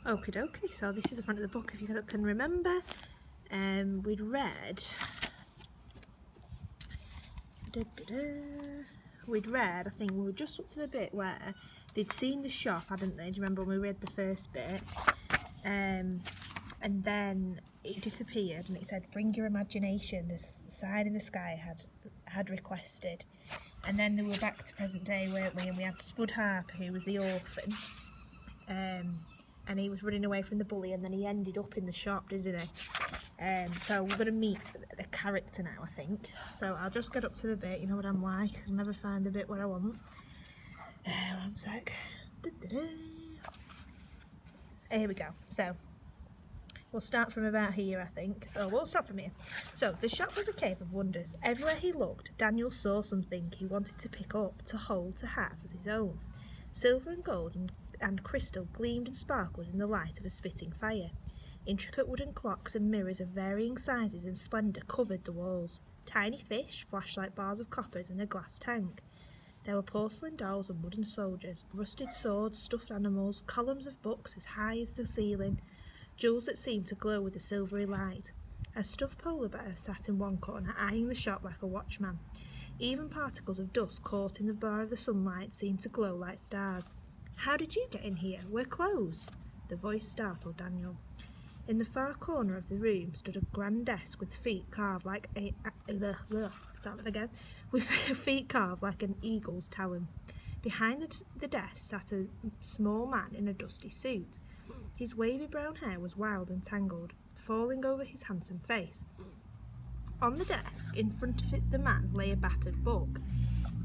Okie dokie, so this is the front of the book if you can remember. We'd read... I think we were just up to the bit where they'd seen the shop, hadn't they? Do you remember when we read the first bit? And then it disappeared and it said, bring your imagination, the sign in the sky had requested. And then they were back to present day, weren't we? And we had Spud Harper, who was the orphan. And he was running away from the bully, and then he ended up in the shop, didn't he? So we're going to meet the character now, I think. So I'll just get up to the bit, you know what I'm like, I'll never find the bit where I want. One sec. Here we go. So we'll start from about here, I think. So we'll start from here. So the shop was a cave of wonders. Everywhere he looked, Daniel saw something he wanted to pick up, to hold, to have as his own. Silver and gold and crystal gleamed and sparkled in the light of a spitting fire. Intricate wooden clocks and mirrors of varying sizes and splendour covered the walls. Tiny fish flashed like bars of coppers in a glass tank. There were porcelain dolls and wooden soldiers, rusted swords, stuffed animals, columns of books as high as the ceiling, jewels that seemed to glow with a silvery light. A stuffed polar bear sat in one corner, eyeing the shop like a watchman. Even particles of dust caught in the bar of the sunlight seemed to glow like stars. "How did you get in here? We're closed." The voice startled Daniel. In the far corner of the room stood a grand desk with feet carved like with feet carved like an eagle's talon. Behind the desk sat a small man in a dusty suit. His wavy brown hair was wild and tangled, falling over his handsome face. On the desk, in front of the man, lay a battered book.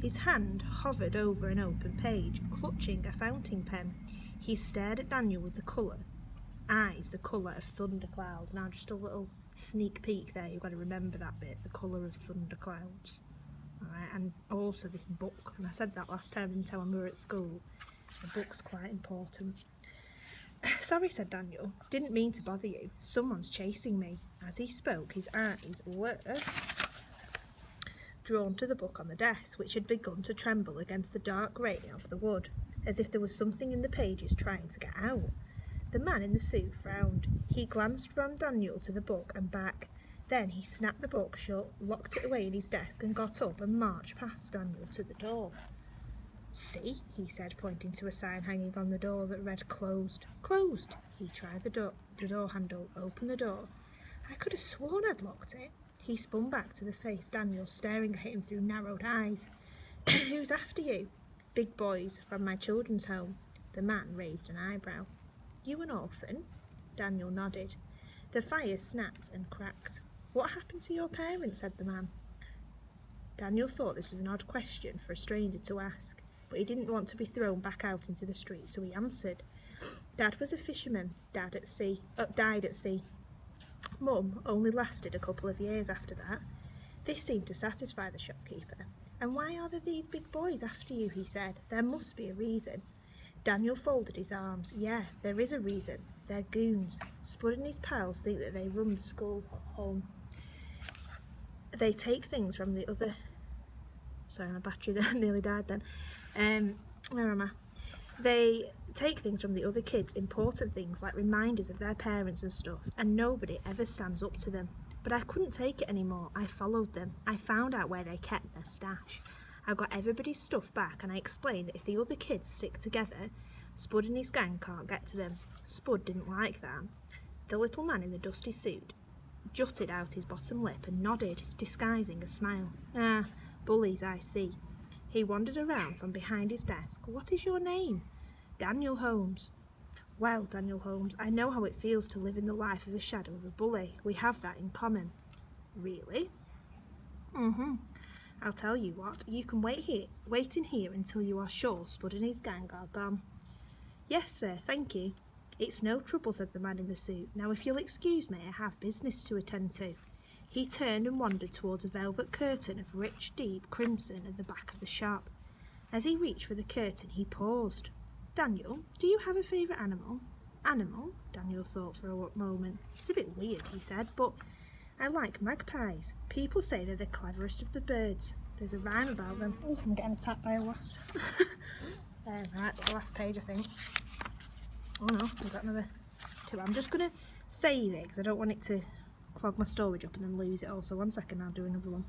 His hand hovered over an open page, clutching a fountain pen. He stared at Daniel with eyes the colour of thunderclouds. Now just a little sneak peek there, you've got to remember that bit, the colour of thunderclouds. Alright, and also this book, and I said that last time, didn't I, when we were at school. The book's quite important. "Sorry," said Daniel. "Didn't mean to bother you. Someone's chasing me." As he spoke, his eyes were drawn to the book on the desk, which had begun to tremble against the dark grey of the wood, as if there was something in the pages trying to get out. The man in the suit frowned. He glanced from Daniel to the book and back. Then he snapped the book shut, locked it away in his desk, and got up and marched past Daniel to the door. "See," he said, pointing to a sign hanging on the door that read "Closed." "Closed." He tried the door handle, opened the door. "I could have sworn I'd locked it." He spun back to the face Daniel, staring at him through narrowed eyes. "Who's after you?" "Big boys from my children's home." The man raised an eyebrow. "You an orphan?" Daniel nodded. The fire snapped and cracked. "What happened to your parents?" said the man. Daniel thought this was an odd question for a stranger to ask, but he didn't want to be thrown back out into the street, so he answered. "Dad was a fisherman. Died at sea. Mum only lasted a couple of years after that." This seemed to satisfy the shopkeeper. "And why are there these big boys after you?" he said. "There must be a reason." Daniel folded his arms. "Yeah, there is a reason. They're goons. Spud and his pals think that they run the school home. They take things from the other..." Sorry, my battery nearly died then. Where am I? "They take things from the other kids, important things like reminders of their parents and stuff, and nobody ever stands up to them. But I couldn't take it anymore. I followed them. I found out where they kept their stash. I got everybody's stuff back, and I explained that if the other kids stick together, Spud and his gang can't get to them. Spud didn't like that." The little man in the dusty suit jutted out his bottom lip and nodded, disguising a smile. "Ah, bullies, I see." He wandered around from behind his desk. "What is your name?" "Daniel Holmes." "Well, Daniel Holmes, I know how it feels to live in the life of a shadow of a bully. We have that in common." "Really?" "I'll tell you what, you can wait in here until you are sure Spud and his gang are gone." "Yes, sir, thank you." "It's no trouble," said the man in the suit. "Now, if you'll excuse me, I have business to attend to." He turned and wandered towards a velvet curtain of rich, deep crimson at the back of the shop. As he reached for the curtain, he paused. "Daniel, do you have a favourite animal?" "Animal?" Daniel thought for a moment. "It's a bit weird," he said, "but I like magpies. People say they're the cleverest of the birds. There's a rhyme about them." Oh, I'm getting attacked by a wasp. Right, the last page, I think. Oh no, we've got another to. I'm just going to save it because I don't want it to clog my storage up and then lose it all. So 1 second, I'll do another one.